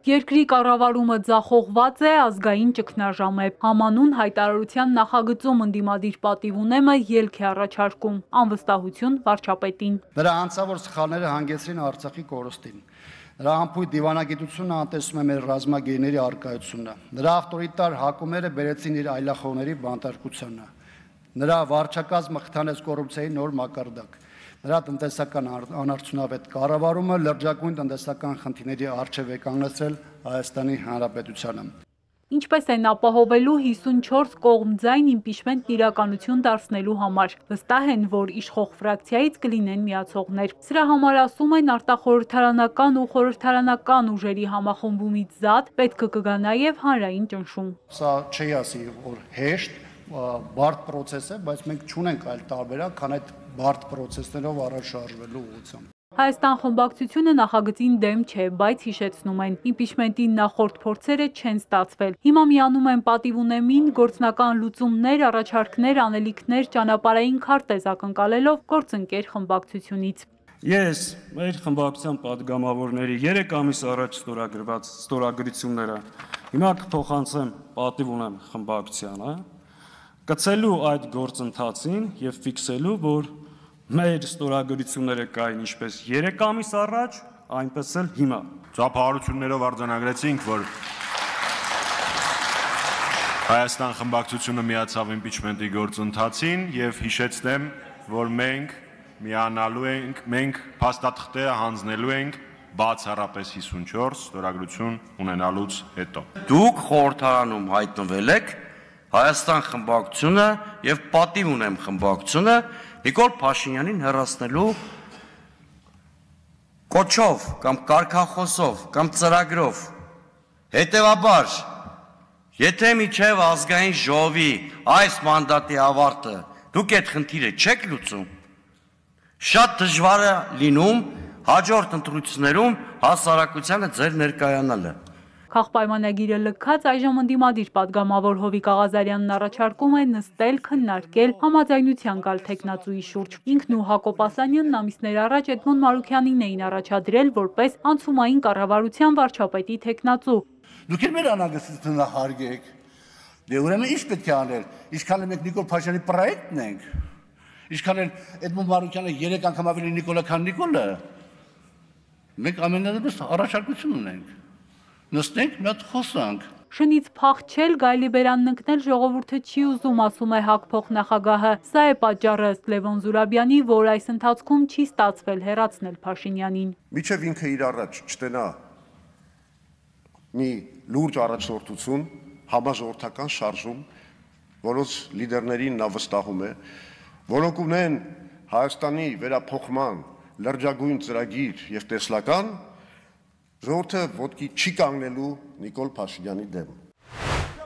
Երկրի կառավարումը ձախողված է, ազգային ճգնաժամ է։ Համանուն հայտարարության նախագծում ընդդիմադիր պատիվ ունեմը ելք է առաջարկում, անվստահություն վարչապետին։ Նրա անձավոր սխալները հանգեցրին Արցախի կորստին։ Նրա անփույթ դիվանագիտությունը անտեսում է մեր ռազմագերիների առկայությունը։ Նրա ավտորիտար հակումները բերեցին իր այլախոհների բանտարկությանը։ Նրա վարչակազմը խթանեց կոռուպցիայի նոր մակարդակ։ Նրա տնտեսական անարդյունավետ կառավարումը լրջագույն տնտեսական խնդիրների առջև է կանգնեցրել Հայաստանի Հանրապետությանը։ Ինչպես են ապահովելու 54 կողմձայն իմպիչմենտն իրականություն դարձնելու համար։ Վստահ են, որ իշխող ֆրակցիայից կլինեն միացողներ։ Սրա համար, ասում են, արտախորհրդարանական ու խորհրդարանական ուժերի համախմբումից զատ պետք կգա նաև հանրային ճնշում։ Սա չի ասի, որ հեշտ, բարդ պրոցես է, բայց մենք չունենք այլ տարբերակ, քան այդ բարդ պրոցեսներով առաջ շարժվելու ուղղությամբ։ Հայաստան խմբակցությունը նախագծին դեմ չէ, բայց հիշեցնում են, իմպիչմենտի նախորդ փորձերը չեն ստացվել։ Հիմա միանում են պատիվ ունեմին գործնական լուծումներ, առաջարկներ, անելիքներ, ճանապարհային քարտեզ ակնկալելով գործընկեր խմբակցությունից։ Ես մեր խմբակցության պատգամավորների 3 ամիս առաջ ստորագրված ստորագրությունները հիմա կփոխանցեմ պատիվ ունեմ խմբակցությանը, կցելու այդ գործընթացին եւ ֆիքսելու, որ մեր ստորագրությունները կային ինչպես 3 ամիս առաջ, այնպես էլ հիմա։ Ծափահարություններով արձանագրեցինք, որ Հայաստան խմբակցությունը միացավ իմպիչմենտի գործընթացին եւ հիշեցնեմ, որ մենք միանալու ենք, մենք փաստաթղթերը հանձնելու ենք բացառապես 54 ստորագրություն ունենալուց հետո։ Դուք խորհրդարանում հայտնվել եք Հայաստան խմբակցությունը եւ պատիվ ունեմ խմբակցությունը Նիկոլ Փաշինյանին հեռացնելու կոչով կամ կարգախոսով կամ ծրագրով։ Հետևաբար, եթե միջև ազգային ժողովի այս մանդատի ավարտը դուք այդ խնդիրը չեք լուծում, շատ դժվար է լինում հաջորդ ընտրություններում հասարակությանը ձեր ներկայանալը։ Քաղաքպայմանագիրը լքած այժմ ընդդիմադիր պատգամավոր Հովիկ Աղազարյանն առաջարկում է նստել, քննարկել, համաձայնության գալ թեկնածուի շուրջ։ Ինքն ու Հակոբ Ասանյանն ամիսներ առաջ Էդմոն Մարուքյանին էին առաջադրել որպես անցումային կառավարության վարչապետի թեկնածու։ Դուք էլ մեր անհագստությունը հարգեք։ Դե ուրեմն ինչ պետք է անել։ Ինչքան մենք Նիկոլ Փաշինյանի պրոյեկտն ենք, ինչքան էլ Էդմոն Մարուքյանը 3 անգամ ավելի Նիկոլա, քան Նիկոլը, մենք ամենadebս առաջարկություն ունենք։ Նստենք, մի հատ խոսանք։ Շնից փախչել, գայլի բերանն ընկնել ժողովուրդը չի ուզում, ասում է ՀԱԿ փոխնախագահը։ Սա է պատճառը, ըստ Լևոն Զուրաբյանի, որ այս ընթացքում չի ստացվել հեռացնել Փաշինյանին։ Միջև ինքը իր առաջ չտենա մի լուրջ առաջնորդություն, համաժողովրդական շարժում, որոնց լիդերներին նա վստահում է, որոնք ունեն Հայաստանի վերափոխման լրջագույն ծրագիր եւ տեսլական, ժողովուրդը ոտքի չի կանգնելու Նիկոլ Փաշինյանի դեմ։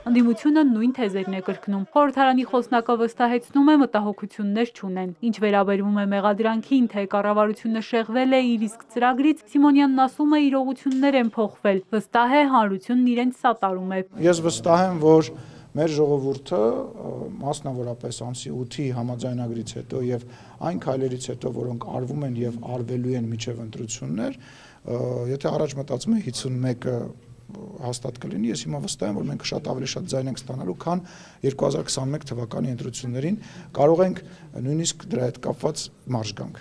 Ընդդիմությունը նույն թեզերն է կրկնում։ Խորհրդարանի խոսնակը վստահեցնում է մտահոգություններ չունեն։ Ինչ վերաբերվում է մեղադրանքին, թե կառավարությունը շեղվել է իր իսկ ծրագրից, Սիմոնյանն ասում է իրողություններ են փոխվել։ Վստահ է հանրությունն իրենց սատարում է։ Ես վստահ եմ, որ մեր ժողովուրդը մասնավորապես ամսի 8-ի համաձայնագրից հետո եւ այն քայլերից հետո, որոնք արվում են եւ արվելու են միջև ընտրություններ, եթե առաջ մտածում է 51-ը հաստատ կլինի, ես հիմա վստահ եմ, որ մենք շատ ավելի շատ ձայն ենք ստանալու, քան 2021 թվականի ընտրություններին, կարող ենք նույնիսկ դրա հետ կապված մարժ գանք։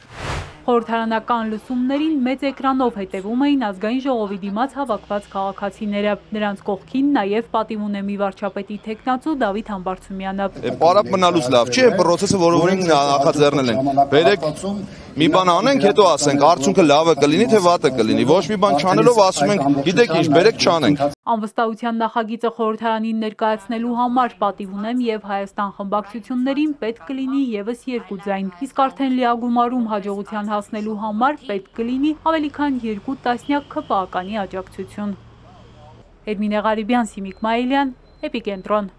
Խորհրդարանական լսումներին մեծ էկրանով հետևում էին ազգային ժողովի դիմաց հավաքված քաղաքացիները։ Նրանց կողքին նաև պատիվ ունեմի վարչապետի թեկնածու Դավիթ Համբարձումյանը։ Պարապ մնալուց լավ չի, այն պրոցեսը, որը նախաձեռնել են։ Բերեք մի բան անենք, հետո ասենք, արդյունքը լավը կլինի, թե վատը կլինի։ Ոչ մի բան չանելով ասում ենք, գիտեք ինչ, բերեք չանենք։ Անվստահության նախագիծը խորհրդարանին ներկայացնելու համար պատիվ ունեմ եւ Հայաստան խմբակցություններին պետք կլինի եւս 2 ձայն։ Իսկ արդեն լիագումարում հաջողության հասնելու համար պետք կլինի ավելի քան 2 տասնյակ ՔՊԱ-կանի աջակցություն։ Էդմինե Ղարիբյան, Սիմիկ Մայիլյան, Էպիկենտրոն։